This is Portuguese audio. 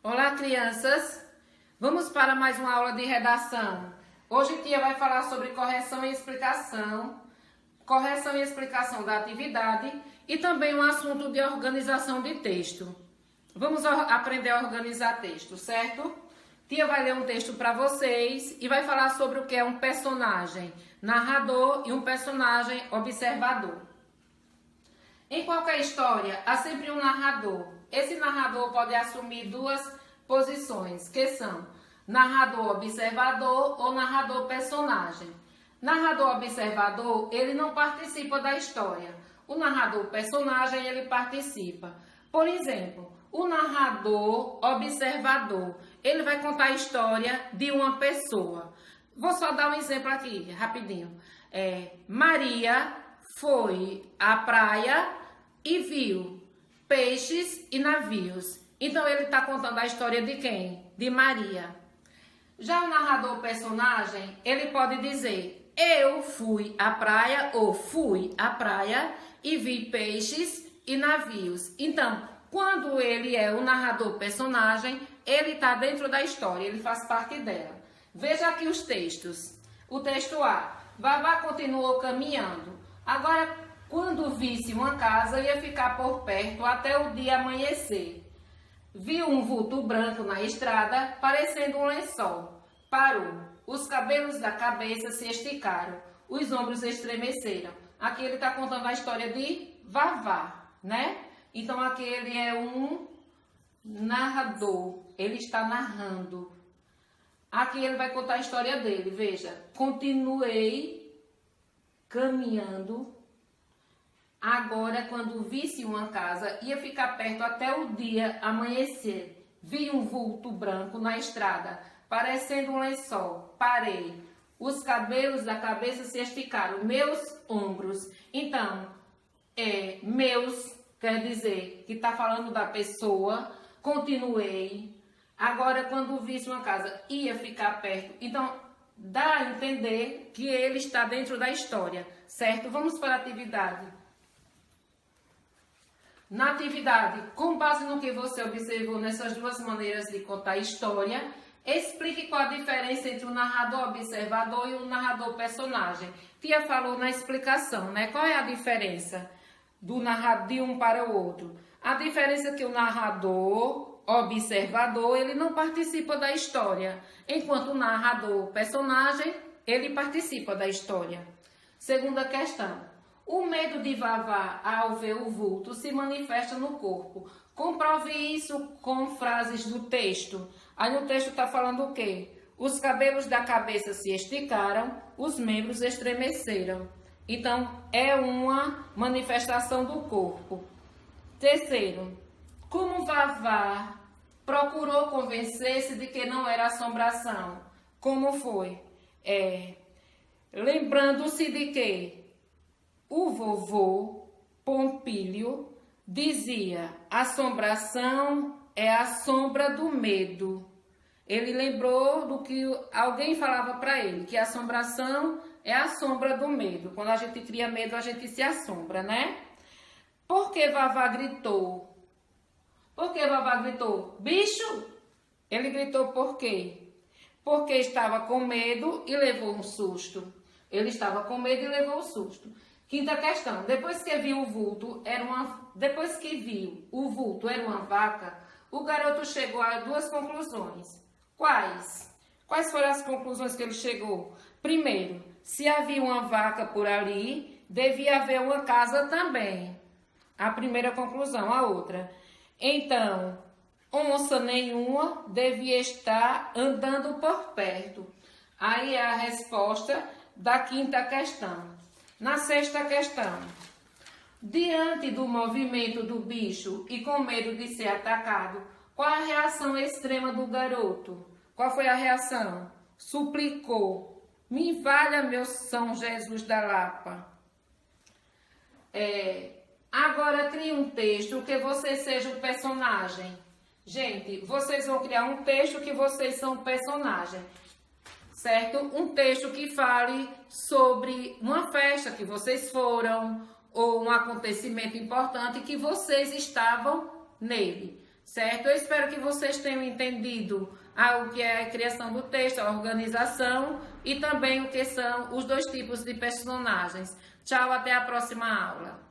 Olá, crianças! Vamos para mais uma aula de redação. Hoje a tia vai falar sobre correção e explicação da atividade e também um assunto de organização de texto. Vamos aprender a organizar texto, certo? Tia vai ler um texto para vocês e vai falar sobre o que é um personagem narrador e um personagem observador. Em qualquer história, há sempre um narrador. Esse narrador pode assumir duas posições, que são narrador observador ou narrador personagem. Narrador observador, ele não participa da história. O narrador personagem, ele participa. Por exemplo, o narrador observador, ele vai contar a história de uma pessoa. Vou só dar um exemplo aqui, rapidinho. Maria foi à praia e viu peixes e navios. Então, ele está contando a história de quem? De Maria. Já o narrador personagem, ele pode dizer: eu fui à praia ou fui à praia e vi peixes e navios. Então, quando ele é o narrador personagem, ele está dentro da história, ele faz parte dela. Veja aqui os textos. O texto A: Vavá continuou caminhando. Agora, quando visse uma casa, ia ficar por perto até o dia amanhecer. Viu um vulto branco na estrada, parecendo um lençol. Parou. Os cabelos da cabeça se esticaram. Os ombros estremeceram. Aqui ele está contando a história de Vavá, né? Então, aqui ele é um narrador. Ele está narrando. Aqui ele vai contar a história dele. Veja. Continuei caminhando. Agora, quando visse uma casa, ia ficar perto até o dia amanhecer. Vi um vulto branco na estrada, parecendo um lençol. Parei. Os cabelos da cabeça se esticaram. Meus ombros. Então, meus quer dizer que está falando da pessoa. Continuei. Agora, quando visse uma casa, ia ficar perto. Então, dá a entender que ele está dentro da história, certo? Vamos para a atividade. Na atividade, com base no que você observou nessas duas maneiras de contar a história, explique qual a diferença entre o narrador observador e o narrador personagem. Tia falou na explicação, né? Qual é a diferença de um para o outro? A diferença é que o narrador observador, ele não participa da história, enquanto o narrador personagem, ele participa da história. Segunda questão. O medo de Vavá ao ver o vulto se manifesta no corpo. Comprove isso com frases do texto. Aí no texto está falando o quê? Os cabelos da cabeça se esticaram, os membros estremeceram. Então, é uma manifestação do corpo. Terceiro, como Vavá procurou convencer-se de que não era assombração? Como foi? Lembrando-se de que o vovô Pompílio dizia: assombração é a sombra do medo. Ele lembrou do que alguém falava para ele, que a assombração é a sombra do medo. Quando a gente cria medo, a gente se assombra, né? Por que Vavá gritou? Por que Vavá gritou? Bicho! Ele gritou por quê? Porque estava com medo e levou um susto. Ele estava com medo e levou um susto. Quinta questão. Depois que viu o vulto era uma vaca, o garoto chegou a duas conclusões. Quais? Quais foram as conclusões que ele chegou? Primeiro, se havia uma vaca por ali, devia haver uma casa também. A primeira conclusão. A outra. Então, onça nenhuma devia estar andando por perto. Aí é a resposta da quinta questão. Na sexta questão, diante do movimento do bicho e com medo de ser atacado, qual a reação extrema do garoto? Qual foi a reação? Suplicou: me valha, meu São Jesus da Lapa. Agora crie um texto que você seja o personagem. Gente, vocês vão criar um texto que vocês são o personagem. Certo? Um texto que fale sobre uma festa que vocês foram ou um acontecimento importante que vocês estavam nele. certo? Eu espero que vocês tenham entendido o que é a criação do texto, a organização e também o que são os dois tipos de personagens. Tchau, até a próxima aula.